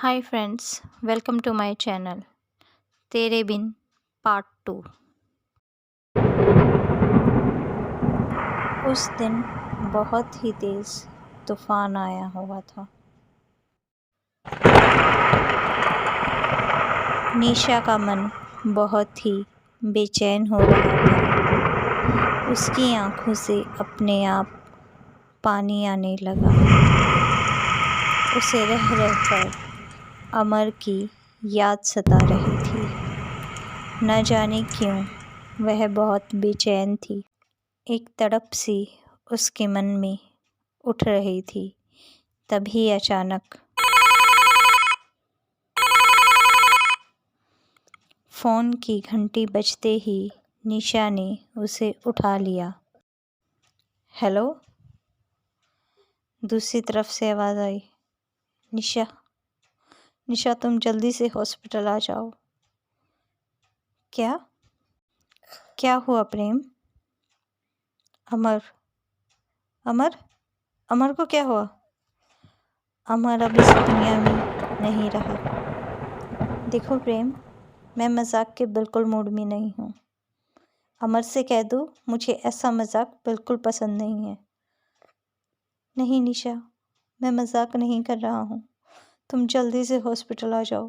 Hi friends, welcome to my channel तेरे बिन part 2। उस दिन बहुत ही तेज़ तूफान आया हुआ था। निशा का मन बहुत ही बेचैन हो रहा था। उसकी आंखों से अपने आप पानी आने लगा। उसे रह रहकर अमर की याद सता रही थी। न जाने क्यों वह बहुत बेचैन थी। एक तड़प सी उसके मन में उठ रही थी। तभी अचानक फ़ोन की घंटी बजते ही निशा ने उसे उठा लिया। हेलो, दूसरी तरफ से आवाज़ आई। निशा, निशा तुम जल्दी से हॉस्पिटल आ जाओ। क्या क्या हुआ प्रेम? अमर अमर अमर को क्या हुआ? अमर अब इस दुनिया में नहीं रहा। देखो प्रेम, मैं मजाक के बिल्कुल मूड में नहीं हूँ। अमर से कह दो मुझे ऐसा मजाक बिल्कुल पसंद नहीं है। नहीं निशा, मैं मजाक नहीं कर रहा हूँ। तुम जल्दी से हॉस्पिटल आ जाओ।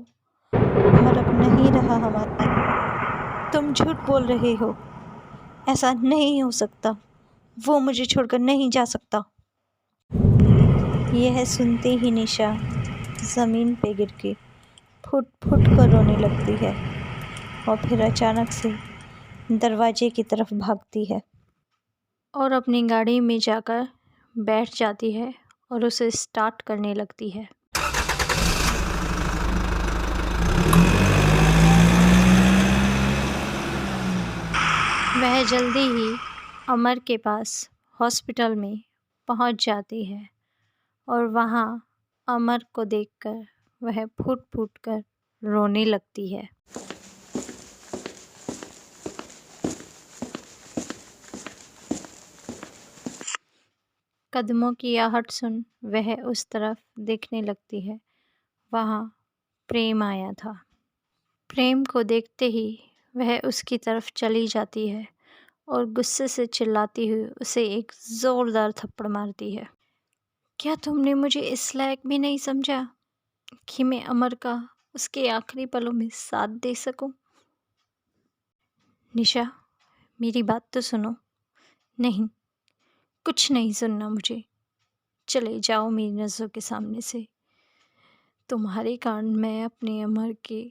अमर अब नहीं रहा हमारा। तुम झूठ बोल रहे हो। ऐसा नहीं हो सकता। वो मुझे छोड़कर नहीं जा सकता। यह सुनते ही निशा ज़मीन पे गिर के फुट फुट कर रोने लगती है और फिर अचानक से दरवाजे की तरफ भागती है और अपनी गाड़ी में जाकर बैठ जाती है और उसे स्टार्ट करने लगती है। वह जल्दी ही अमर के पास हॉस्पिटल में पहुंच जाती है और वहां अमर को देखकर वह फूट फूट कर रोने लगती है। कदमों की आहट सुन वह उस तरफ देखने लगती है। वहाँ प्रेम आया था। प्रेम को देखते ही वह उसकी तरफ चली जाती है और गुस्से से चिल्लाती हुई उसे एक ज़ोरदार थप्पड़ मारती है। क्या तुमने मुझे इस लायक भी नहीं समझा कि मैं अमर का उसके आखिरी पलों में साथ दे सकूं? निशा, मेरी बात तो सुनो। नहीं, कुछ नहीं सुनना मुझे। चले जाओ मेरी नज़रों के सामने से। तुम्हारे कारण मैं अपने अमर के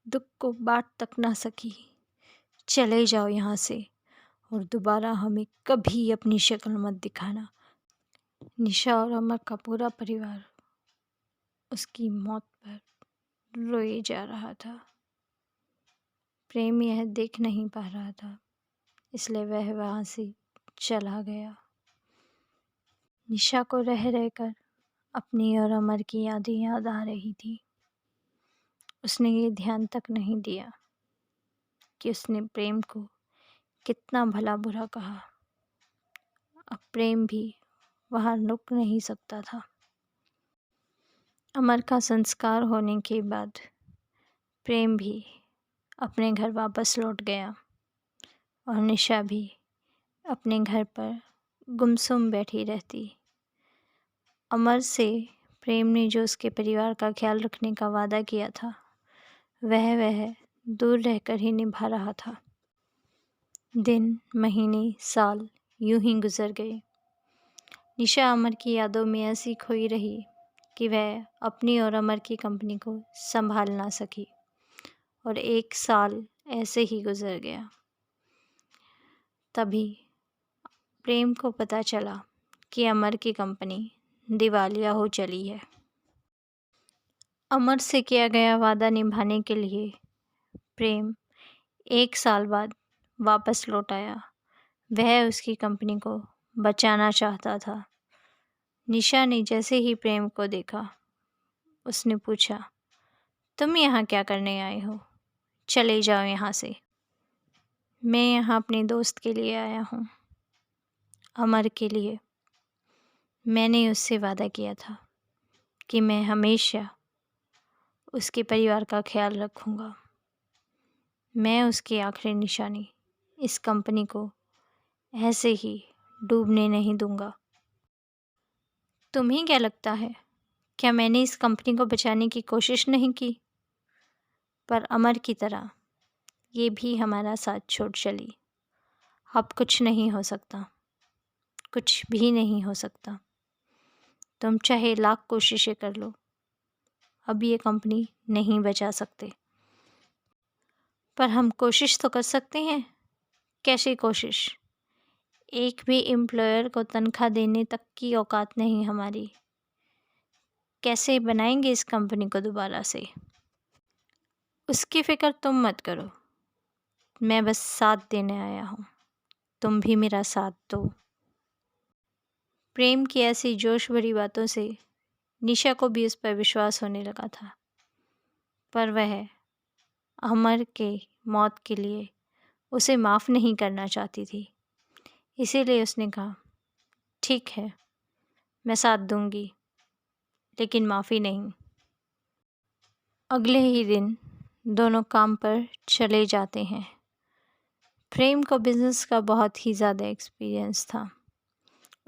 दुख को बांट तक ना सकी। चले जाओ यहाँ से और दोबारा हमें कभी अपनी शक्ल मत दिखाना। निशा और अमर का पूरा परिवार उसकी मौत पर रोए जा रहा था। प्रेम यह देख नहीं पा रहा था, इसलिए वह वहाँ से चला गया। निशा को रह रहकर अपनी और अमर की यादें याद आ रही थी। उसने ये ध्यान तक नहीं दिया कि उसने प्रेम को कितना भला बुरा कहा। अब प्रेम भी वहाँ रुक नहीं सकता था। अमर का संस्कार होने के बाद प्रेम भी अपने घर वापस लौट गया और निशा भी अपने घर पर गुमसुम बैठी रहती। अमर से प्रेम ने जो उसके परिवार का ख्याल रखने का वादा किया था वह दूर रहकर ही निभा रहा था। दिन, महीने, साल यूं ही गुजर गए। निशा अमर की यादों में ऐसी खोई रही कि वह अपनी और अमर की कंपनी को संभाल ना सकी और 1 साल ऐसे ही गुजर गया। तभी प्रेम को पता चला कि अमर की कंपनी दिवालिया हो चली है। अमर से किया गया वादा निभाने के लिए प्रेम 1 साल बाद वापस लौट आया। वह उसकी कंपनी को बचाना चाहता था। निशा ने जैसे ही प्रेम को देखा, उसने पूछा, तुम यहाँ क्या करने आए हो? चले जाओ यहाँ से। मैं यहाँ अपने दोस्त के लिए आया हूँ, अमर के लिए। मैंने उससे वादा किया था कि मैं हमेशा उसके परिवार का ख्याल रखूँगा। मैं उसकी आखिरी निशानी इस कंपनी को ऐसे ही डूबने नहीं दूँगा। तुम्हें क्या लगता है, क्या मैंने इस कंपनी को बचाने की कोशिश नहीं की? पर अमर की तरह ये भी हमारा साथ छोड़ चली। अब कुछ नहीं हो सकता, कुछ भी नहीं हो सकता। तुम चाहे लाख कोशिशें कर लो, अब ये कंपनी नहीं बचा सकते। पर हम कोशिश तो कर सकते हैं। कैसी कोशिश? एक भी एम्प्लॉयर को तनख्वाह देने तक की औकात नहीं हमारी। कैसे बनाएंगे इस कंपनी को दोबारा से? उसकी फ़िक्र तुम मत करो, मैं बस साथ देने आया हूँ। तुम भी मेरा साथ दो। प्रेम की ऐसी जोश भरी बातों से निशा को भी उस पर विश्वास होने लगा था। पर वह अमर के मौत के लिए उसे माफ़ नहीं करना चाहती थी। इसीलिए उसने कहा, ठीक है, मैं साथ दूंगी, लेकिन माफ़ी नहीं। अगले ही दिन दोनों काम पर चले जाते हैं। प्रेम को बिज़नेस का बहुत ही ज़्यादा एक्सपीरियंस था।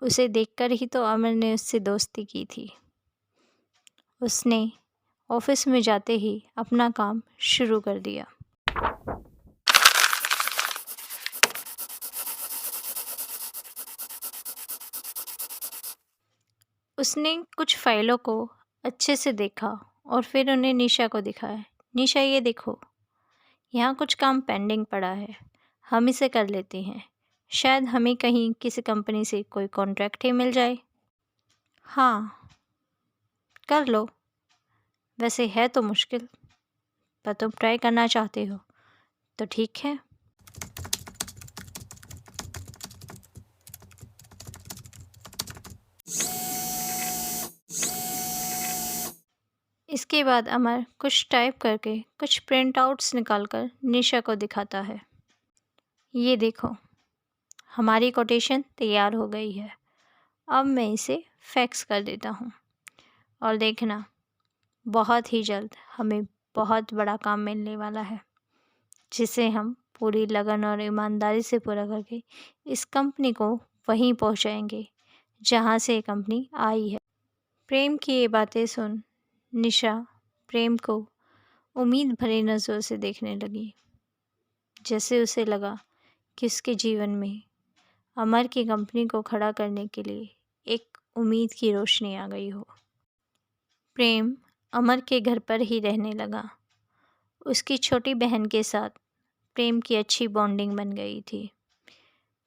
उसे देखकर ही तो अमर ने उससे दोस्ती की थी। उसने ऑफिस में जाते ही अपना काम शुरू कर दिया। उसने कुछ फाइलों को अच्छे से देखा और फिर उन्हें निशा को दिखाया। निशा, ये देखो, यहाँ कुछ काम पेंडिंग पड़ा है, हम इसे कर लेते हैं। शायद हमें कहीं किसी कंपनी से कोई कॉन्ट्रैक्ट ही मिल जाए। हाँ, कर लो। वैसे है तो मुश्किल, पर तुम ट्राई करना चाहते हो तो ठीक है। इसके बाद अमर कुछ टाइप करके कुछ प्रिंट आउट्स निकाल कर निशा को दिखाता है। ये देखो, हमारी कोटेशन तैयार हो गई है। अब मैं इसे फैक्स कर देता हूँ और देखना, बहुत ही जल्द हमें बहुत बड़ा काम मिलने वाला है, जिसे हम पूरी लगन और ईमानदारी से पूरा करके इस कंपनी को वहीं पहुँचाएंगे जहाँ से ये कंपनी आई है। प्रेम की ये बातें सुन निशा प्रेम को उम्मीद भरी नज़रों से देखने लगी। जैसे उसे लगा कि उसके जीवन में अमर की कंपनी को खड़ा करने के लिए एक उम्मीद की रोशनी आ गई हो। प्रेम अमर के घर पर ही रहने लगा। उसकी छोटी बहन के साथ प्रेम की अच्छी बॉन्डिंग बन गई थी।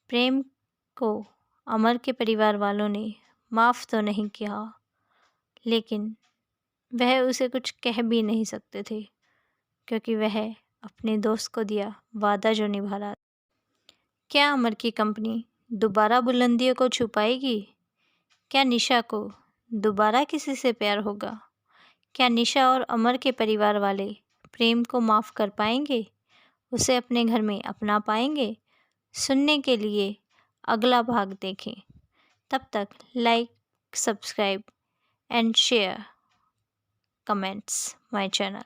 प्रेम को अमर के परिवार वालों ने माफ़ तो नहीं किया, लेकिन वह उसे कुछ कह भी नहीं सकते थे, क्योंकि वह अपने दोस्त को दिया वादा जो निभा रहा। क्या अमर की कंपनी दोबारा बुलंदियों को छू पाएगी? क्या निशा को दोबारा किसी से प्यार होगा? क्या निशा और अमर के परिवार वाले प्रेम को माफ़ कर पाएंगे? उसे अपने घर में अपना पाएंगे? सुनने के लिए अगला भाग देखें। तब तक like, subscribe and share, comments my channel.